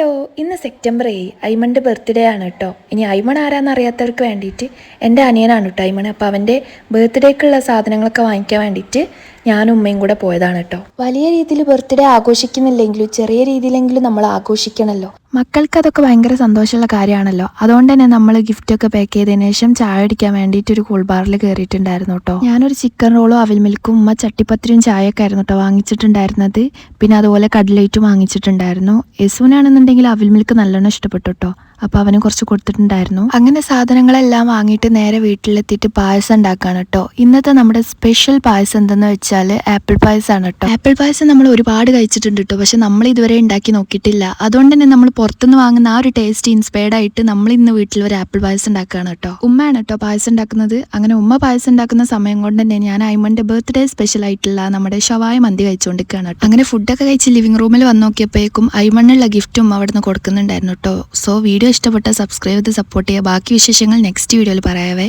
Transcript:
Hello, ഇന്ന് September 7 ഐമണിൻ്റെ birthday ആണ് കേട്ടോ. ഇനി ഐമൺ ആരാന്ന് അറിയാത്തവർക്ക് വേണ്ടിയിട്ട് എൻ്റെ അനിയനാണ് കേട്ടോ ഐമൺ. അപ്പോൾ അവൻ്റെ ബർത്ത്ഡേക്കുള്ള സാധനങ്ങളൊക്കെ വാങ്ങിക്കാൻ വേണ്ടിയിട്ട് ഞാനും ഉമ്മയും കൂടെ പോയതാണ് കേട്ടോ. വലിയ രീതിയിൽ ബർത്ത്ഡേ ആഘോഷിക്കുന്നില്ലെങ്കിലും ചെറിയ രീതിയിലെങ്കിലും നമ്മൾ ആഘോഷിക്കണമല്ലോ. മക്കൾക്ക് അതൊക്കെ ഭയങ്കര സന്തോഷമുള്ള കാര്യമാണല്ലോ. അതുകൊണ്ട് തന്നെ നമ്മൾ ഗിഫ്റ്റൊക്കെ പാക്ക് ചെയ്തതിനു ശേഷം ചായ അടിക്കാൻ വേണ്ടിയിട്ട് ഒരു കൂൾ ബാറിൽ കയറിയിട്ടുണ്ടായിരുന്നു കേട്ടോ. ഞാനൊരു ചിക്കൻ റോളും അവിൽ മിൽക്കും ഉമ്മ ചട്ടിപ്പത്തിരിയും ചായയൊക്കെ ആയിരുന്നു കേട്ടോ വാങ്ങിച്ചിട്ടുണ്ടായിരുന്നത്. പിന്നെ അതുപോലെ കട്ലേറ്റും വാങ്ങിച്ചിട്ടുണ്ടായിരുന്നു. യെസുവിനാണെന്നുണ്ടെങ്കിൽ അവിൽ മിൽക്ക് നല്ലോണം ഇഷ്ടപ്പെട്ടു കേട്ടോ. അപ്പോൾ അവന് കുറച്ച് കൊടുത്തിട്ടുണ്ടായിരുന്നു. അങ്ങനെ സാധനങ്ങളെല്ലാം വാങ്ങിയിട്ട് നേരെ വീട്ടിലെത്തിയിട്ട് പായസം ഉണ്ടാക്കുകയാണ് കേട്ടോ. ഇന്നത്തെ നമ്മുടെ സ്പെഷ്യൽ പായസം എന്തെന്ന് വെച്ചാൽ ആപ്പിൾ പായസമാണ് കേട്ടോ. ആപ്പിൾ പായസം നമ്മൾ ഒരുപാട് കഴിച്ചിട്ടുണ്ട് കേട്ടോ, പക്ഷെ നമ്മൾ ഇതുവരെ ഉണ്ടാക്കി നോക്കിയിട്ടില്ല. അതുകൊണ്ട് തന്നെ നമ്മൾ പുറത്തുനിന്ന് വാങ്ങുന്ന ആ ഒരു ടേസ്റ്റ് ഇൻസ്പയർഡ് ആയിട്ട് നമ്മൾ ഇന്ന് വീട്ടിൽ ഒരു ആപ്പിൾ പായസം ഉണ്ടാക്കുകയാണ് കേട്ടോ. ഉമ്മയാണ് കേട്ടോ പായസം ഉണ്ടാക്കുന്നത്. അങ്ങനെ ഉമ്മ പായസം ഉണ്ടാക്കുന്ന സമയം കൊണ്ട് തന്നെ ഞാൻ ഐമന്റെ ബർത്ത്ഡേ സ്പെഷ്യൽ ആയിട്ടുള്ള നമ്മുടെ ഷവായ മന്തി കഴിച്ചുകൊണ്ടിരിക്കുകയാണ് കേട്ടോ. അങ്ങനെ ഫുഡൊക്കെ കഴിച്ച് ലിവിംഗ് റൂമിൽ വന്ന് നോക്കിയപ്പോഴേക്കും ഐമണ്ണുള്ള ഗിഫ്റ്റും അവിടെ നിന്ന് കൊടുക്കുന്നുണ്ടായിരുന്നു കേട്ടോ. സോ വീഡിയോ ഇഷ്ടപ്പെട്ട സബ്സ്ക്രൈബ് ചെയ്ത് സപ്പോർട്ട് ചെയ്യുക. ബാക്കി വിശേഷങ്ങൾ നെക്സ്റ്റ് വീഡിയോയിൽ പറയാവേ.